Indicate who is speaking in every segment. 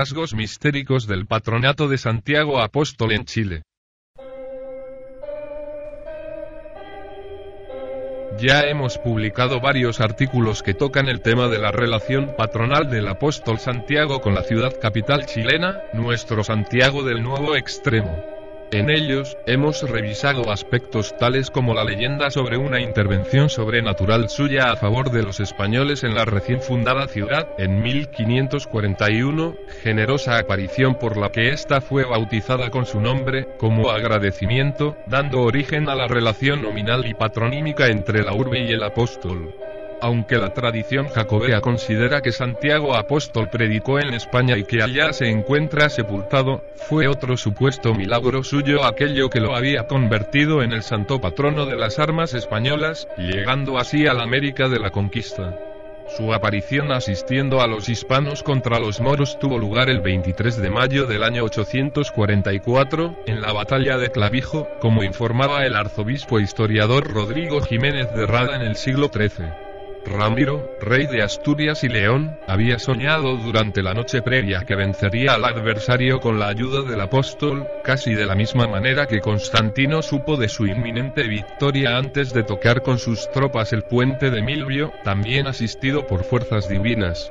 Speaker 1: rasgos mistéricos del Patronato de Santiago Apóstol en Chile. Ya hemos publicado varios artículos que tocan el tema de la relación patronal del apóstol Santiago con la ciudad capital chilena, nuestro Santiago del Nuevo Extremo. En ellos, hemos revisado aspectos tales como la leyenda sobre una intervención sobrenatural suya a favor de los españoles en la recién fundada ciudad, en 1541, generosa aparición por la que ésta fue bautizada con su nombre, como agradecimiento, dando origen a la relación nominal y patronímica entre la urbe y el apóstol. Aunque la tradición jacobea considera que Santiago Apóstol predicó en España y que allá se encuentra sepultado, fue otro supuesto milagro suyo aquello que lo había convertido en el santo patrono de las armas españolas, llegando así a la América de la conquista. Su aparición asistiendo a los hispanos contra los moros tuvo lugar el 23 de mayo del año 844, en la batalla de Clavijo, como informaba el arzobispo historiador Rodrigo Jiménez de Rada en el siglo XIII. Ramiro, rey de Asturias y León, había soñado durante la noche previa que vencería al adversario con la ayuda del apóstol, casi de la misma manera que Constantino supo de su inminente victoria antes de tocar con sus tropas el puente de Milvio, también asistido por fuerzas divinas.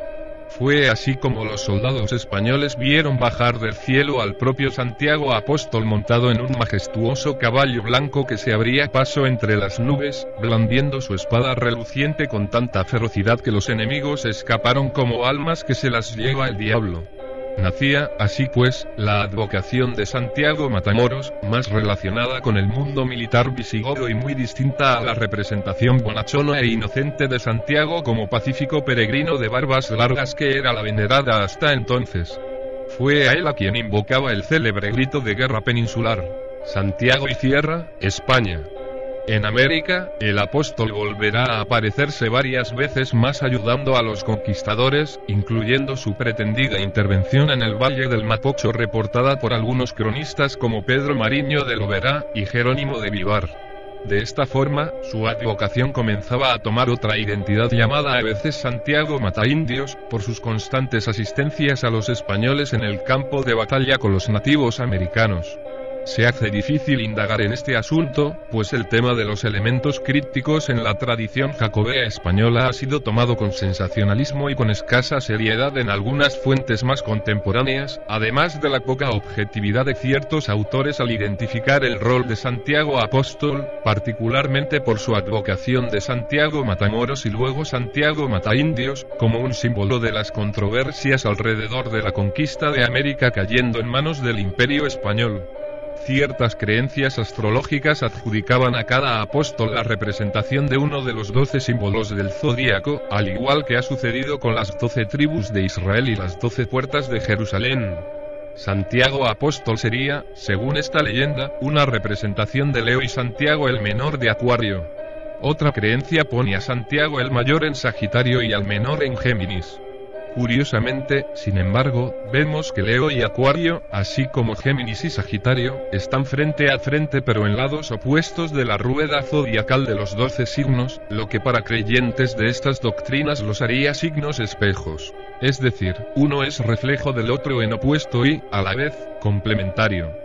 Speaker 1: Fue así como los soldados españoles vieron bajar del cielo al propio Santiago Apóstol montado en un majestuoso caballo blanco que se abría paso entre las nubes, blandiendo su espada reluciente con tanta ferocidad que los enemigos escaparon como almas que se las lleva el diablo. Nacía, así pues, la advocación de Santiago Matamoros, más relacionada con el mundo militar visigodo y muy distinta a la representación bonachona e inocente de Santiago como pacífico peregrino de barbas largas que era la venerada hasta entonces. Fue a él a quien invocaba el célebre grito de guerra peninsular: Santiago y tierra, España. En América, el apóstol volverá a aparecerse varias veces más ayudando a los conquistadores, incluyendo su pretendida intervención en el Valle del Mapocho reportada por algunos cronistas como Pedro Mariño de Loberá y Jerónimo de Vivar. De esta forma, su advocación comenzaba a tomar otra identidad llamada a veces Santiago Mataindios, por sus constantes asistencias a los españoles en el campo de batalla con los nativos americanos. Se hace difícil indagar en este asunto, pues el tema de los elementos crípticos en la tradición jacobea española ha sido tomado con sensacionalismo y con escasa seriedad en algunas fuentes más contemporáneas, además de la poca objetividad de ciertos autores al identificar el rol de Santiago Apóstol, particularmente por su advocación de Santiago Matamoros y luego Santiago Mataindios, como un símbolo de las controversias alrededor de la conquista de América cayendo en manos del Imperio Español. Ciertas creencias astrológicas adjudicaban a cada apóstol la representación de uno de los 12 símbolos del zodíaco, al igual que ha sucedido con las 12 tribus de Israel y las 12 puertas de Jerusalén. Santiago Apóstol sería, según esta leyenda, una representación de Leo y Santiago el Menor de Acuario. Otra creencia pone a Santiago el Mayor en Sagitario y al Menor en Géminis. Curiosamente, sin embargo, vemos que Leo y Acuario, así como Géminis y Sagitario, están frente a frente pero en lados opuestos de la rueda zodiacal de los 12 signos, lo que para creyentes de estas doctrinas los haría signos espejos. Es decir, uno es reflejo del otro en opuesto y, a la vez, complementario.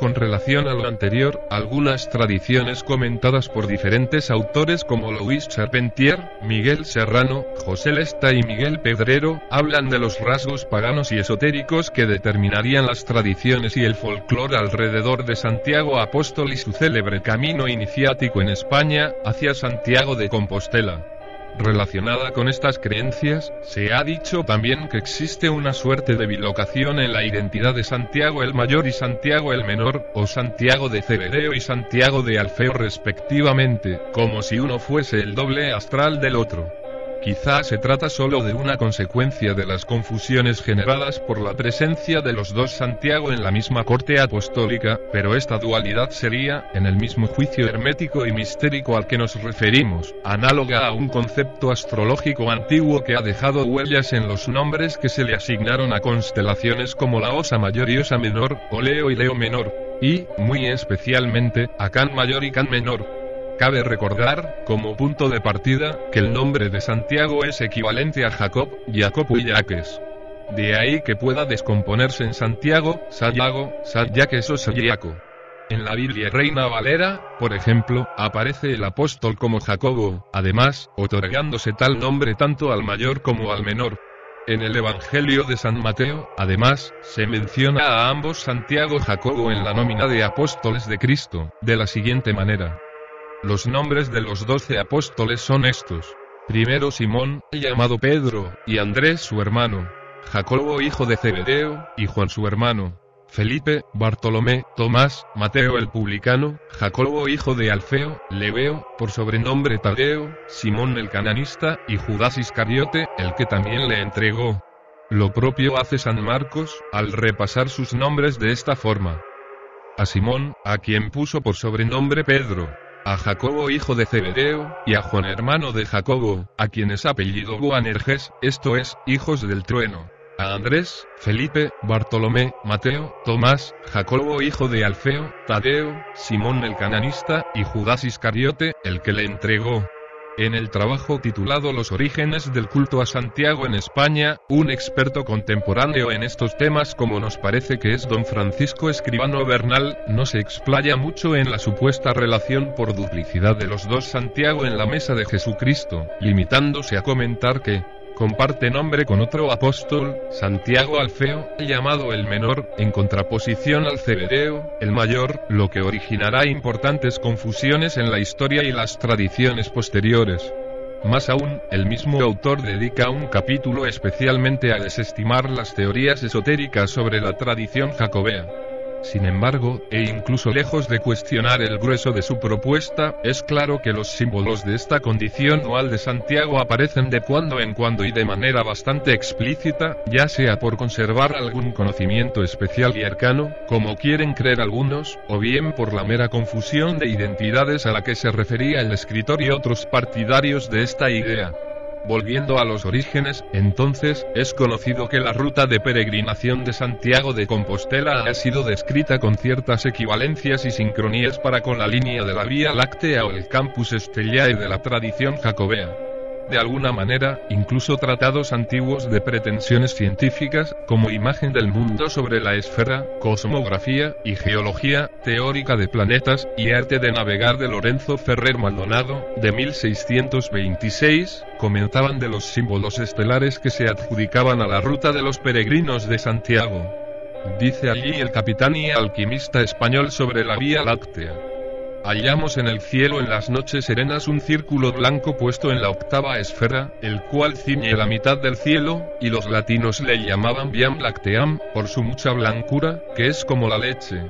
Speaker 1: Con relación a lo anterior, algunas tradiciones comentadas por diferentes autores como Louis Charpentier, Miguel Serrano, José Lesta y Miguel Pedrero, hablan de los rasgos paganos y esotéricos que determinarían las tradiciones y el folclore alrededor de Santiago Apóstol y su célebre camino iniciático en España, hacia Santiago de Compostela. Relacionada con estas creencias, se ha dicho también que existe una suerte de bilocación en la identidad de Santiago el Mayor y Santiago el Menor, o Santiago de Cebedeo y Santiago de Alfeo respectivamente, como si uno fuese el doble astral del otro. Quizá se trata solo de una consecuencia de las confusiones generadas por la presencia de los dos Santiago en la misma corte apostólica, pero esta dualidad sería, en el mismo juicio hermético y mistérico al que nos referimos, análoga a un concepto astrológico antiguo que ha dejado huellas en los nombres que se le asignaron a constelaciones como la Osa Mayor y Osa Menor, o Leo y Leo Menor, y, muy especialmente, a Can Mayor y Can Menor. Cabe recordar, como punto de partida, que el nombre de Santiago es equivalente a Jacob, Jacopo y Jacques. De ahí que pueda descomponerse en Santiago, Sayago, Sayaques o Sayaco. En la Biblia Reina Valera, por ejemplo, aparece el apóstol como Jacobo, además, otorgándose tal nombre tanto al mayor como al menor. En el Evangelio de San Mateo, además, se menciona a ambos Santiago y Jacobo en la nómina de apóstoles de Cristo, de la siguiente manera. Los nombres de los 12 apóstoles son estos. Primero Simón, llamado Pedro, y Andrés su hermano. Jacobo hijo de Zebedeo, y Juan su hermano. Felipe, Bartolomé, Tomás, Mateo el publicano, Jacobo hijo de Alfeo, Lebeo, por sobrenombre Tadeo, Simón el cananista, y Judas Iscariote, el que también le entregó. Lo propio hace San Marcos, al repasar sus nombres de esta forma. A Simón, a quien puso por sobrenombre Pedro. A Jacobo hijo de Zebedeo, y a Juan hermano de Jacobo, a quien es apellido Boanerges, esto es, hijos del trueno. A Andrés, Felipe, Bartolomé, Mateo, Tomás, Jacobo hijo de Alfeo, Tadeo, Simón el cananista, y Judas Iscariote, el que le entregó. En el trabajo titulado Los orígenes del culto a Santiago en España, un experto contemporáneo en estos temas como nos parece que es don Francisco Escribano Bernal, no se explaya mucho en la supuesta relación por duplicidad de los dos Santiago en la mesa de Jesucristo, limitándose a comentar que comparte nombre con otro apóstol, Santiago Alfeo, llamado el menor, en contraposición al Zebedeo, el mayor, lo que originará importantes confusiones en la historia y las tradiciones posteriores. Más aún, el mismo autor dedica un capítulo especialmente a desestimar las teorías esotéricas sobre la tradición jacobea. Sin embargo, e incluso lejos de cuestionar el grueso de su propuesta, es claro que los símbolos de esta condición dual de Santiago aparecen de cuando en cuando y de manera bastante explícita, ya sea por conservar algún conocimiento especial y arcano, como quieren creer algunos, o bien por la mera confusión de identidades a la que se refería el escritor y otros partidarios de esta idea. Volviendo a los orígenes, entonces, es conocido que la ruta de peregrinación de Santiago de Compostela ha sido descrita con ciertas equivalencias y sincronías para con la línea de la Vía Láctea o el Campus Stellae de la tradición jacobea. De alguna manera, incluso tratados antiguos de pretensiones científicas, como Imagen del mundo sobre la esfera, Cosmografía y Geología teórica de planetas, y Arte de navegar de Lorenzo Ferrer Maldonado, de 1626, comentaban de los símbolos estelares que se adjudicaban a la ruta de los peregrinos de Santiago. Dice allí el capitán y alquimista español sobre la Vía Láctea. Hallamos en el cielo en las noches serenas un círculo blanco puesto en la octava esfera, el cual ciñe la mitad del cielo, y los latinos le llamaban Viam Lacteam, por su mucha blancura, que es como la leche.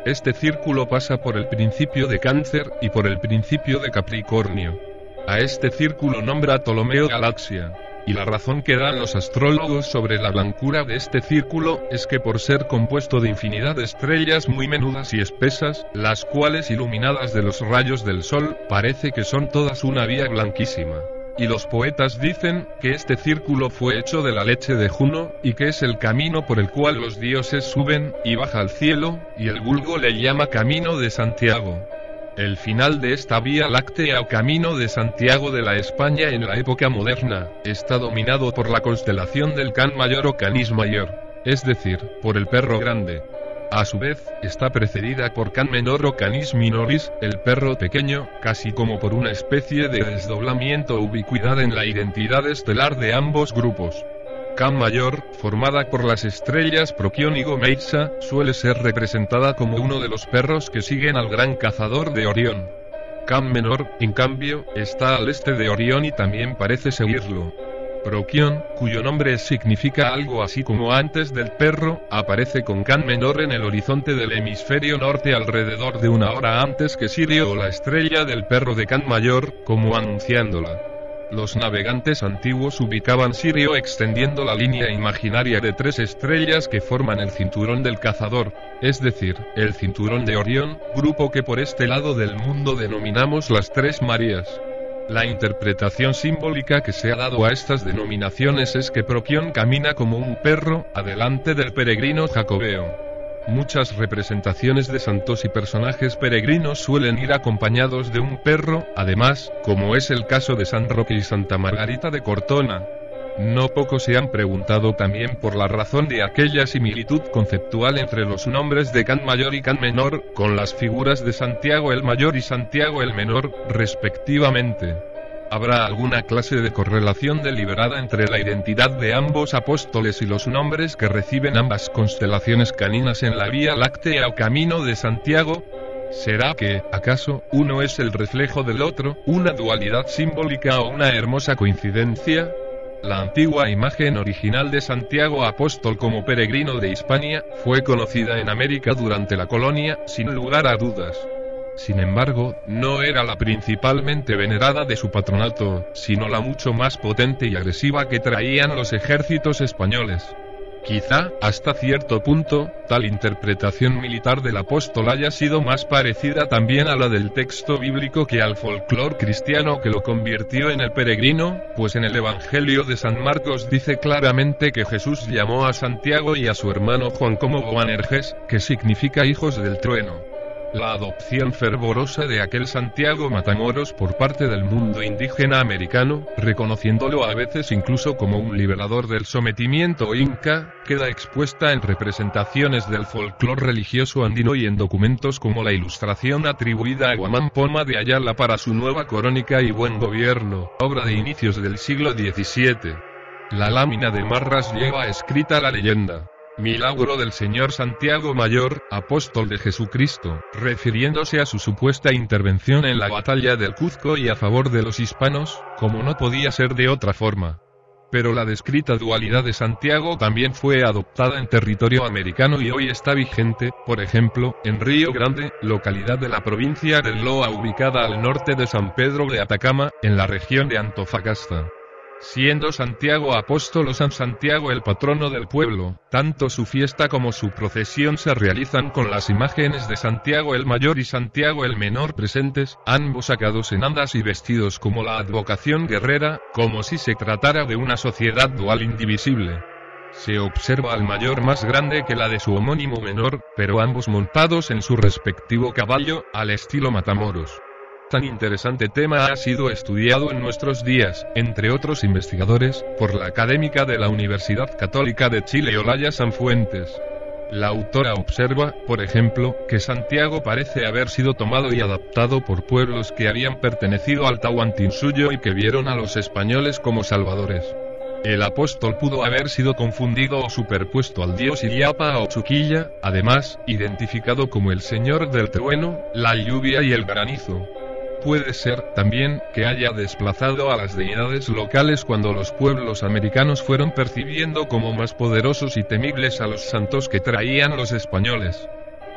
Speaker 1: Este círculo pasa por el principio de Cáncer, y por el principio de Capricornio. A este círculo nombra Ptolomeo galaxia. Y la razón que dan los astrólogos sobre la blancura de este círculo, es que por ser compuesto de infinidad de estrellas muy menudas y espesas, las cuales iluminadas de los rayos del sol, parece que son todas una vía blanquísima. Y los poetas dicen, que este círculo fue hecho de la leche de Juno, y que es el camino por el cual los dioses suben, y baja al cielo, y el vulgo le llama Camino de Santiago. El final de esta Vía Láctea o Camino de Santiago de la España en la época moderna, está dominado por la constelación del Can Mayor o Canis Mayor, es decir, por el perro grande. A su vez, está precedida por Can Menor o Canis Minoris, el perro pequeño, casi como por una especie de desdoblamiento o ubicuidad en la identidad estelar de ambos grupos. Can Mayor, formada por las estrellas Proquión y Gomeitza, suele ser representada como uno de los perros que siguen al gran cazador de Orión. Can Menor, en cambio, está al este de Orión y también parece seguirlo. Proquión, cuyo nombre significa algo así como antes del perro, aparece con Can Menor en el horizonte del hemisferio norte alrededor de una hora antes que Sirio o la estrella del perro de Can Mayor, como anunciándola. Los navegantes antiguos ubicaban Sirio extendiendo la línea imaginaria de 3 estrellas que forman el cinturón del cazador, es decir, el cinturón de Orión, grupo que por este lado del mundo denominamos las 3 Marías. La interpretación simbólica que se ha dado a estas denominaciones es que Proquión camina como un perro, adelante del peregrino jacobeo. Muchas representaciones de santos y personajes peregrinos suelen ir acompañados de un perro, además, como es el caso de San Roque y Santa Margarita de Cortona. No pocos se han preguntado también por la razón de aquella similitud conceptual entre los nombres de Can Mayor y Can Menor, con las figuras de Santiago el Mayor y Santiago el Menor, respectivamente. ¿Habrá alguna clase de correlación deliberada entre la identidad de ambos apóstoles y los nombres que reciben ambas constelaciones caninas en la Vía Láctea o Camino de Santiago? ¿Será que, acaso, uno es el reflejo del otro, una dualidad simbólica o una hermosa coincidencia? La antigua imagen original de Santiago Apóstol como peregrino de Hispania fue conocida en América durante la colonia, sin lugar a dudas. Sin embargo, no era la principalmente venerada de su patronato, sino la mucho más potente y agresiva que traían los ejércitos españoles. Quizá, hasta cierto punto, tal interpretación militar del apóstol haya sido más parecida también a la del texto bíblico que al folclore cristiano que lo convirtió en el peregrino, pues en el Evangelio de San Marcos dice claramente que Jesús llamó a Santiago y a su hermano Juan como Boanerges, que significa hijos del trueno. La adopción fervorosa de aquel Santiago Matamoros por parte del mundo indígena americano, reconociéndolo a veces incluso como un liberador del sometimiento inca, queda expuesta en representaciones del folclore religioso andino y en documentos como la ilustración atribuida a Guamán Poma de Ayala para su nueva Crónica y Buen Gobierno, obra de inicios del siglo XVII. La lámina de Marras lleva escrita la leyenda: Milagro del Señor Santiago Mayor, apóstol de Jesucristo, refiriéndose a su supuesta intervención en la batalla del Cuzco y a favor de los hispanos, como no podía ser de otra forma. Pero la descrita dualidad de Santiago también fue adoptada en territorio americano y hoy está vigente, por ejemplo, en Río Grande, localidad de la provincia del Loa ubicada al norte de San Pedro de Atacama, en la región de Antofagasta. Siendo Santiago Apóstol o San Santiago el patrono del pueblo, tanto su fiesta como su procesión se realizan con las imágenes de Santiago el Mayor y Santiago el Menor presentes, ambos sacados en andas y vestidos como la advocación guerrera, como si se tratara de una sociedad dual indivisible. Se observa al mayor más grande que la de su homónimo menor, pero ambos montados en su respectivo caballo, al estilo Matamoros. Tan interesante tema ha sido estudiado en nuestros días, entre otros investigadores, por la académica de la Universidad Católica de Chile Olaya Sanfuentes. La autora observa, por ejemplo, que Santiago parece haber sido tomado y adaptado por pueblos que habían pertenecido al Tahuantinsuyo y que vieron a los españoles como salvadores. El apóstol pudo haber sido confundido o superpuesto al dios Illapa o Chuquilla, además, identificado como el señor del trueno, la lluvia y el granizo. Puede ser, también, que haya desplazado a las deidades locales cuando los pueblos americanos fueron percibiendo como más poderosos y temibles a los santos que traían los españoles.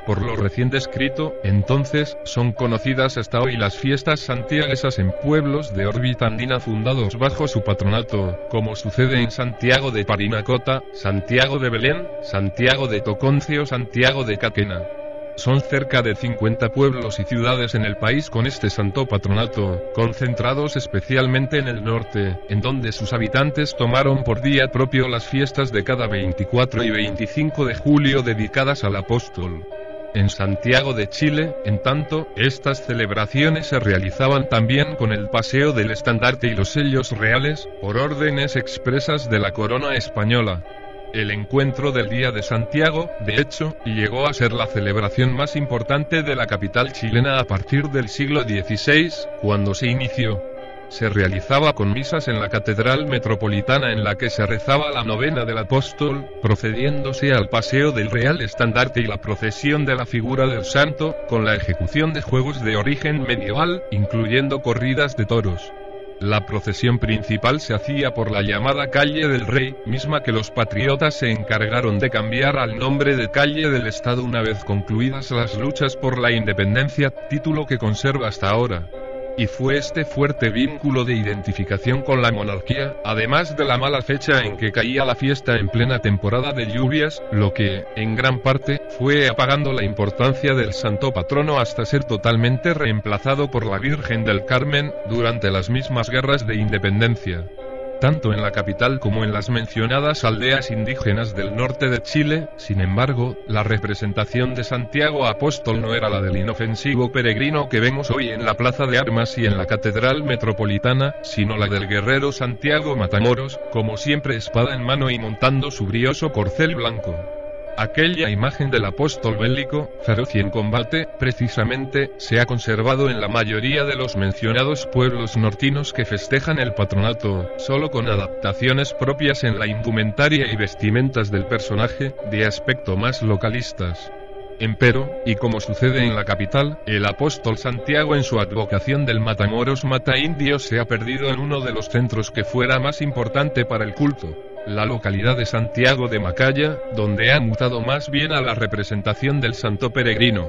Speaker 1: Por lo recién descrito, entonces, son conocidas hasta hoy las fiestas santiaguesas en pueblos de órbita andina fundados bajo su patronato, como sucede en Santiago de Parinacota, Santiago de Belén, Santiago de Toconce o Santiago de Caquena. Son cerca de 50 pueblos y ciudades en el país con este santo patronato, concentrados especialmente en el norte, en donde sus habitantes tomaron por día propio las fiestas de cada 24 y 25 de julio dedicadas al apóstol. En Santiago de Chile, en tanto, estas celebraciones se realizaban también con el paseo del estandarte y los sellos reales, por órdenes expresas de la corona española. El encuentro del Día de Santiago, de hecho, llegó a ser la celebración más importante de la capital chilena a partir del siglo XVI, cuando se inició. Se realizaba con misas en la Catedral Metropolitana en la que se rezaba la novena del apóstol, procediéndose al paseo del Real Estandarte y la procesión de la figura del santo, con la ejecución de juegos de origen medieval, incluyendo corridas de toros. La procesión principal se hacía por la llamada Calle del Rey, misma que los patriotas se encargaron de cambiar al nombre de Calle del Estado una vez concluidas las luchas por la independencia, título que conserva hasta ahora. Y fue este fuerte vínculo de identificación con la monarquía, además de la mala fecha en que caía la fiesta en plena temporada de lluvias, lo que, en gran parte, fue apagando la importancia del santo patrono hasta ser totalmente reemplazado por la Virgen del Carmen, durante las mismas guerras de independencia. tanto en la capital como en las mencionadas aldeas indígenas del norte de Chile. Sin embargo, la representación de Santiago Apóstol no era la del inofensivo peregrino que vemos hoy en la Plaza de Armas y en la Catedral Metropolitana, sino la del guerrero Santiago Matamoros, como siempre espada en mano y montando su brioso corcel blanco. Aquella imagen del apóstol bélico, feroz y en combate, precisamente, se ha conservado en la mayoría de los mencionados pueblos nortinos que festejan el patronato, solo con adaptaciones propias en la indumentaria y vestimentas del personaje, de aspecto más localistas. Empero, y como sucede en la capital, el apóstol Santiago en su advocación del Matamoros mata indios se ha perdido en uno de los centros que fuera más importante para el culto, la localidad de Santiago de Macaya, donde ha mutado más bien a la representación del santo peregrino.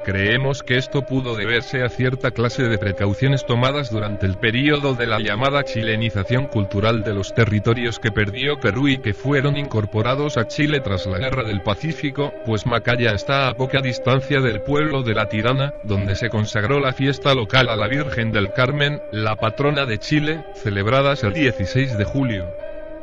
Speaker 1: Creemos que esto pudo deberse a cierta clase de precauciones tomadas durante el período de la llamada chilenización cultural de los territorios que perdió Perú y que fueron incorporados a Chile tras la Guerra del Pacífico, pues Macaya está a poca distancia del pueblo de La Tirana, donde se consagró la fiesta local a la Virgen del Carmen, la patrona de Chile, celebradas el 16 de julio.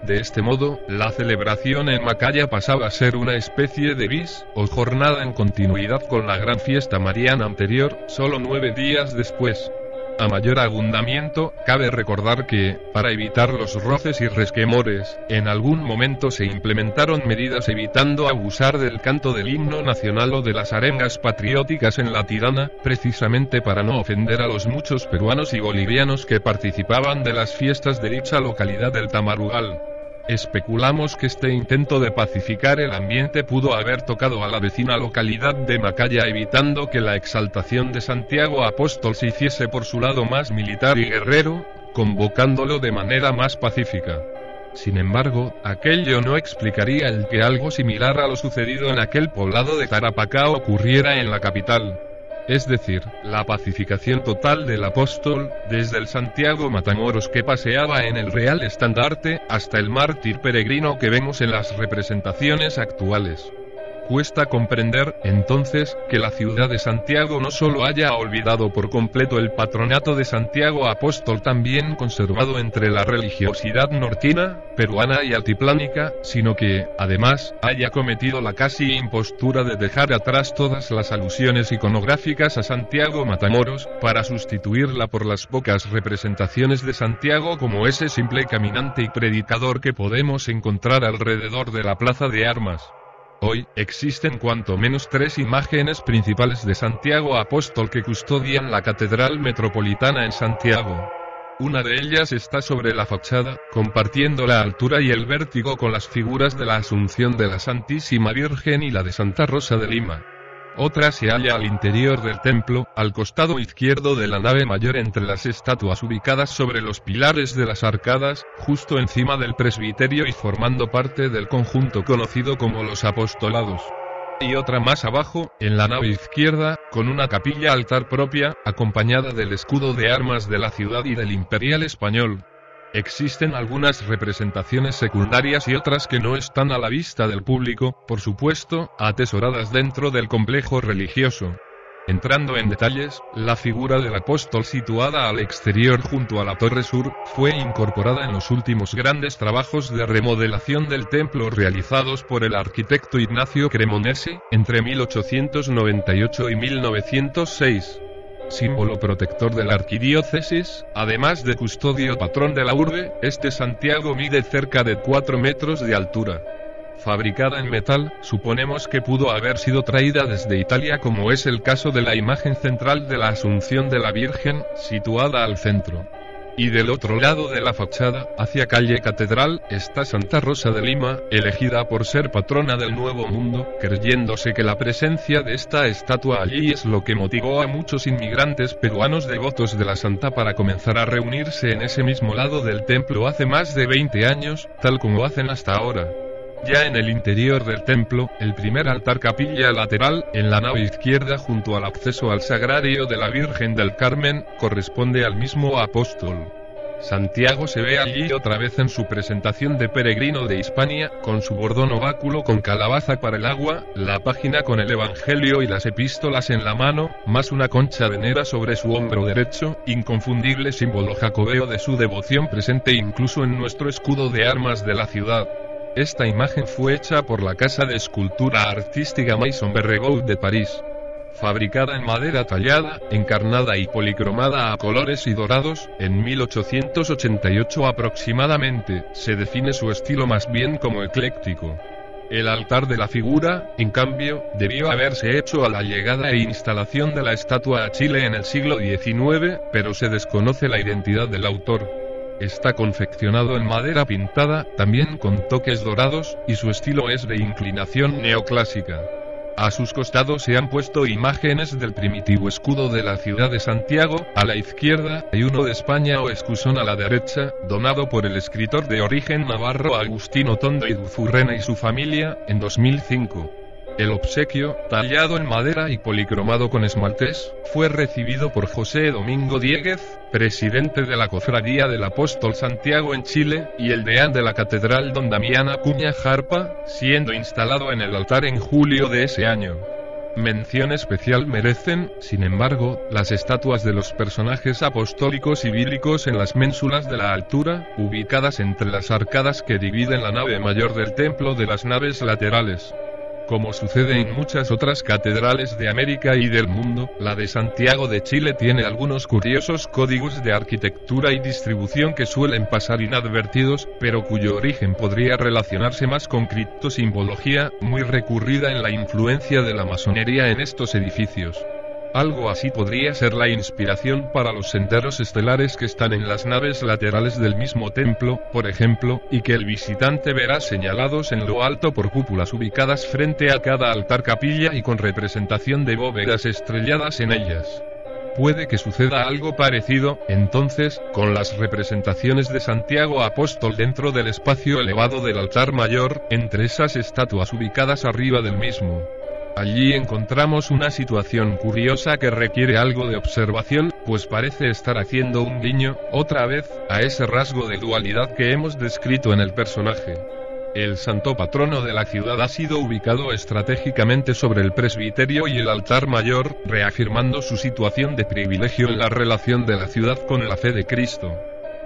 Speaker 1: De este modo, la celebración en Macaya pasaba a ser una especie de bis, o jornada en continuidad con la gran fiesta mariana anterior, solo 9 días después. A mayor abundamiento, cabe recordar que, para evitar los roces y resquemores, en algún momento se implementaron medidas evitando abusar del canto del himno nacional o de las arengas patrióticas en La Tirana, precisamente para no ofender a los muchos peruanos y bolivianos que participaban de las fiestas de dicha localidad del Tamarugal. Especulamos que este intento de pacificar el ambiente pudo haber tocado a la vecina localidad de Macaya, evitando que la exaltación de Santiago Apóstol se hiciese por su lado más militar y guerrero, convocándolo de manera más pacífica. Sin embargo, aquello no explicaría el que algo similar a lo sucedido en aquel poblado de Tarapacá ocurriera en la capital. Es decir, la pacificación total del apóstol, desde el Santiago Matamoros que paseaba en el Real Estandarte, hasta el mártir peregrino que vemos en las representaciones actuales. Cuesta comprender, entonces, que la ciudad de Santiago no solo haya olvidado por completo el patronato de Santiago Apóstol también conservado entre la religiosidad nortina, peruana y altiplánica, sino que, además, haya cometido la casi impostura de dejar atrás todas las alusiones iconográficas a Santiago Matamoros, para sustituirla por las pocas representaciones de Santiago como ese simple caminante y predicador que podemos encontrar alrededor de la Plaza de Armas. Hoy, existen cuanto menos 3 imágenes principales de Santiago Apóstol que custodian la Catedral Metropolitana en Santiago. Una de ellas está sobre la fachada, compartiendo la altura y el vértigo con las figuras de la Asunción de la Santísima Virgen y la de Santa Rosa de Lima. Otra se halla al interior del templo, al costado izquierdo de la nave mayor entre las estatuas ubicadas sobre los pilares de las arcadas, justo encima del presbiterio y formando parte del conjunto conocido como los apostolados. Y otra más abajo, en la nave izquierda, con una capilla altar propia, acompañada del escudo de armas de la ciudad y del imperial español. Existen algunas representaciones secundarias y otras que no están a la vista del público, por supuesto, atesoradas dentro del complejo religioso. Entrando en detalles, la figura del apóstol situada al exterior junto a la torre sur, fue incorporada en los últimos grandes trabajos de remodelación del templo realizados por el arquitecto Ignacio Cremonesi, entre 1898 y 1906. Símbolo protector de la arquidiócesis, además de custodio patrón de la urbe, este Santiago mide cerca de 4 metros de altura. Fabricada en metal, suponemos que pudo haber sido traída desde Italia, como es el caso de la imagen central de la Asunción de la Virgen, situada al centro. Y del otro lado de la fachada, hacia calle Catedral, está Santa Rosa de Lima, elegida por ser patrona del Nuevo Mundo, creyéndose que la presencia de esta estatua allí es lo que motivó a muchos inmigrantes peruanos devotos de la santa para comenzar a reunirse en ese mismo lado del templo hace más de 20 años, tal como hacen hasta ahora. Ya en el interior del templo, el primer altar capilla lateral, en la nave izquierda junto al acceso al sagrario de la Virgen del Carmen, corresponde al mismo apóstol. Santiago se ve allí otra vez en su presentación de peregrino de Hispania, con su bordón o báculo con calabaza para el agua, la página con el Evangelio y las epístolas en la mano, más una concha venera sobre su hombro derecho, inconfundible símbolo jacobeo de su devoción presente incluso en nuestro escudo de armas de la ciudad. Esta imagen fue hecha por la casa de escultura artística Maison Verregaud de París. Fabricada en madera tallada, encarnada y policromada a colores y dorados, en 1888 aproximadamente, se define su estilo más bien como ecléctico. El altar de la figura, en cambio, debió haberse hecho a la llegada e instalación de la estatua a Chile en el siglo XIX, pero se desconoce la identidad del autor. Está confeccionado en madera pintada, también con toques dorados, y su estilo es de inclinación neoclásica. A sus costados se han puesto imágenes del primitivo escudo de la ciudad de Santiago, a la izquierda, y uno de España o escusón a la derecha, donado por el escritor de origen navarro Agustino Tondo y Dufurrena y su familia, en 2005. El obsequio, tallado en madera y policromado con esmaltes, fue recibido por José Domingo Diéguez, presidente de la Cofradía del Apóstol Santiago en Chile, y el deán de la Catedral don Damián Acuña Jarpa, siendo instalado en el altar en julio de ese año. Mención especial merecen, sin embargo, las estatuas de los personajes apostólicos y bíblicos en las ménsulas de la altura, ubicadas entre las arcadas que dividen la nave mayor del templo de las naves laterales. Como sucede en muchas otras catedrales de América y del mundo, la de Santiago de Chile tiene algunos curiosos códigos de arquitectura y distribución que suelen pasar inadvertidos, pero cuyo origen podría relacionarse más con criptosimbología, muy recurrida en la influencia de la masonería en estos edificios. Algo así podría ser la inspiración para los senderos estelares que están en las naves laterales del mismo templo, por ejemplo, y que el visitante verá señalados en lo alto por cúpulas ubicadas frente a cada altar capilla y con representación de bóvedas estrelladas en ellas. Puede que suceda algo parecido, entonces, con las representaciones de Santiago Apóstol dentro del espacio elevado del altar mayor, entre esas estatuas ubicadas arriba del mismo. Allí encontramos una situación curiosa que requiere algo de observación, pues parece estar haciendo un guiño, otra vez, a ese rasgo de dualidad que hemos descrito en el personaje. El santo patrono de la ciudad ha sido ubicado estratégicamente sobre el presbiterio y el altar mayor, reafirmando su situación de privilegio en la relación de la ciudad con la fe de Cristo.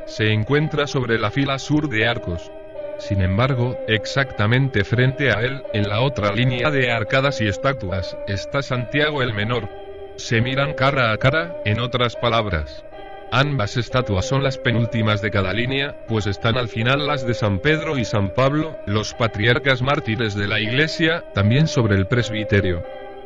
Speaker 1: Se encuentra sobre la fila sur de arcos. Sin embargo, exactamente frente a él, en la otra línea de arcadas y estatuas, está Santiago el Menor. Se miran cara a cara, en otras palabras. Ambas estatuas son las penúltimas de cada línea, pues están al final las de San Pedro y San Pablo, los patriarcas mártires de la Iglesia, también sobre el presbiterio.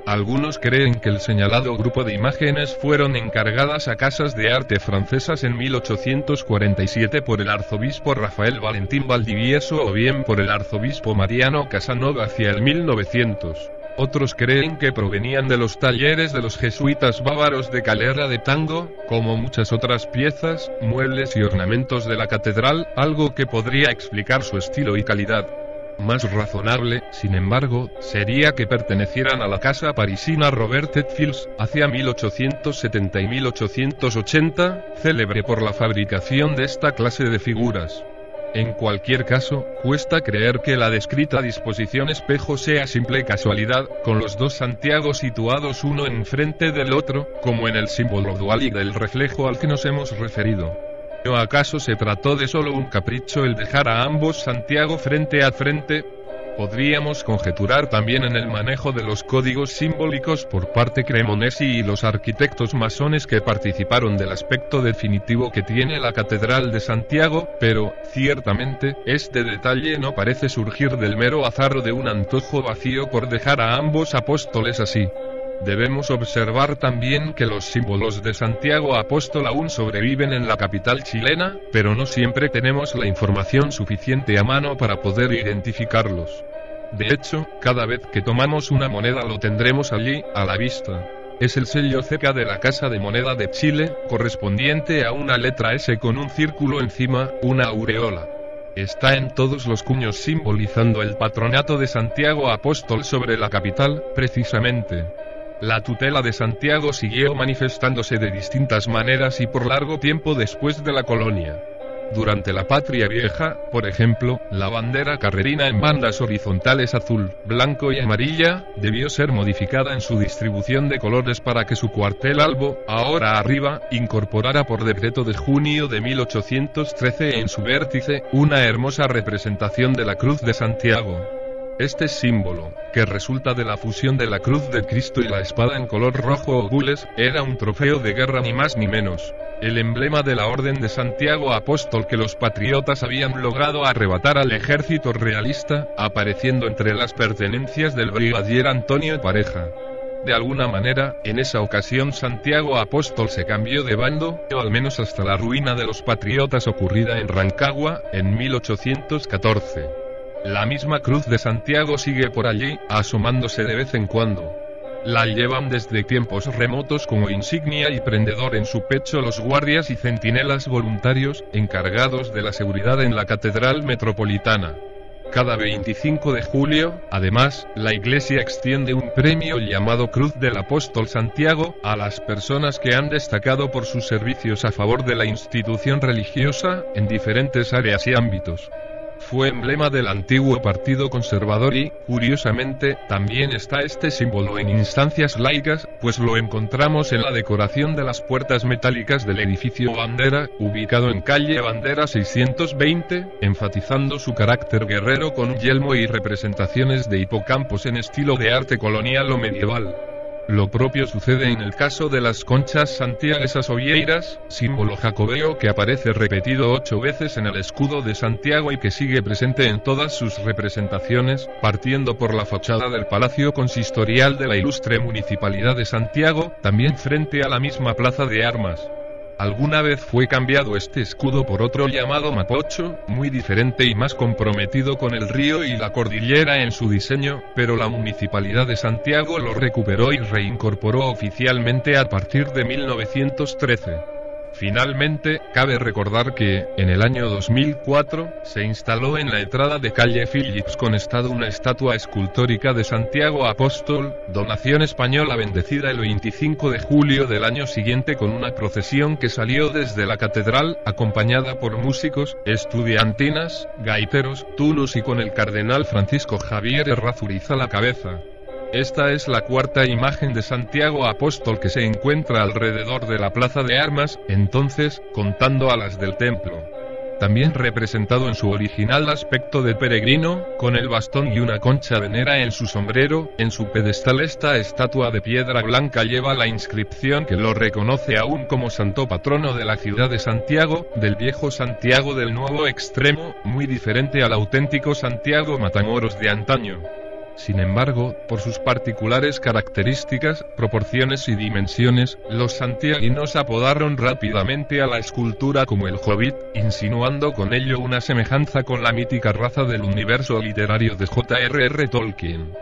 Speaker 1: Algunos creen que el señalado grupo de imágenes fueron encargadas a casas de arte francesas en 1847 por el arzobispo Rafael Valentín Valdivieso o bien por el arzobispo Mariano Casanova hacia el 1900. Otros creen que provenían de los talleres de los jesuitas bávaros de Calera de Tango, como muchas otras piezas, muebles y ornamentos de la catedral, algo que podría explicar su estilo y calidad. Más razonable, sin embargo, sería que pertenecieran a la casa parisina Robert Tedfils, hacia 1870 y 1880, célebre por la fabricación de esta clase de figuras. En cualquier caso, cuesta creer que la descrita disposición espejo sea simple casualidad, con los dos Santiagos situados uno enfrente del otro, como en el símbolo dual y del reflejo al que nos hemos referido. ¿O acaso se trató de solo un capricho el dejar a ambos Santiago frente a frente? Podríamos conjeturar también en el manejo de los códigos simbólicos por parte Cremonesi y los arquitectos masones que participaron del aspecto definitivo que tiene la Catedral de Santiago, pero, ciertamente, este detalle no parece surgir del mero azar de un antojo vacío por dejar a ambos apóstoles así. Debemos observar también que los símbolos de Santiago Apóstol aún sobreviven en la capital chilena, pero no siempre tenemos la información suficiente a mano para poder identificarlos. De hecho, cada vez que tomamos una moneda lo tendremos allí, a la vista. Es el sello CK de la Casa de Moneda de Chile, correspondiente a una letra S con un círculo encima, una aureola. Está en todos los cuños simbolizando el patronato de Santiago Apóstol sobre la capital, precisamente. La tutela de Santiago siguió manifestándose de distintas maneras y por largo tiempo después de la colonia. Durante la Patria Vieja, por ejemplo, la bandera carrerina en bandas horizontales azul, blanco y amarilla, debió ser modificada en su distribución de colores para que su cuartel albo, ahora arriba, incorporara por decreto de junio de 1813 en su vértice, una hermosa representación de la Cruz de Santiago. Este símbolo, que resulta de la fusión de la Cruz de Cristo y la espada en color rojo o gules, era un trofeo de guerra ni más ni menos. El emblema de la Orden de Santiago Apóstol que los patriotas habían logrado arrebatar al ejército realista, apareciendo entre las pertenencias del brigadier Antonio Pareja. De alguna manera, en esa ocasión Santiago Apóstol se cambió de bando, o al menos hasta la ruina de los patriotas ocurrida en Rancagua, en 1814. La misma Cruz de Santiago sigue por allí, asomándose de vez en cuando. La llevan desde tiempos remotos como insignia y prendedor en su pecho los guardias y centinelas voluntarios, encargados de la seguridad en la Catedral Metropolitana. Cada 25 de julio, además, la Iglesia extiende un premio llamado Cruz del Apóstol Santiago, a las personas que han destacado por sus servicios a favor de la institución religiosa, en diferentes áreas y ámbitos. Fue emblema del antiguo Partido Conservador y, curiosamente, también está este símbolo en instancias laicas, pues lo encontramos en la decoración de las puertas metálicas del edificio Bandera, ubicado en calle Bandera 620, enfatizando su carácter guerrero con un yelmo y representaciones de hipocampos en estilo de arte colonial o medieval. Lo propio sucede en el caso de las conchas santiaguesas o vieiras, símbolo jacobeo que aparece repetido 8 veces en el escudo de Santiago y que sigue presente en todas sus representaciones, partiendo por la fachada del Palacio Consistorial de la ilustre Municipalidad de Santiago, también frente a la misma Plaza de Armas. Alguna vez fue cambiado este escudo por otro llamado Mapocho, muy diferente y más comprometido con el río y la cordillera en su diseño, pero la Municipalidad de Santiago lo recuperó y reincorporó oficialmente a partir de 1913. Finalmente, cabe recordar que, en el año 2004, se instaló en la entrada de calle Phillips con estado una estatua escultórica de Santiago Apóstol, donación española bendecida el 25 de julio del año siguiente con una procesión que salió desde la catedral, acompañada por músicos, estudiantinas, gaiteros, tunos y con el cardenal Francisco Javier Errázuriz a la cabeza. Esta es la cuarta imagen de Santiago Apóstol que se encuentra alrededor de la Plaza de Armas, entonces, contando a las del templo. También representado en su original aspecto de peregrino, con el bastón y una concha venera en su sombrero, en su pedestal esta estatua de piedra blanca lleva la inscripción que lo reconoce aún como santo patrono de la ciudad de Santiago, del viejo Santiago del Nuevo Extremo, muy diferente al auténtico Santiago Matamoros de antaño. Sin embargo, por sus particulares características, proporciones y dimensiones, los santiaguinos apodaron rápidamente a la escultura como el Hobbit, insinuando con ello una semejanza con la mítica raza del universo literario de J.R.R. Tolkien.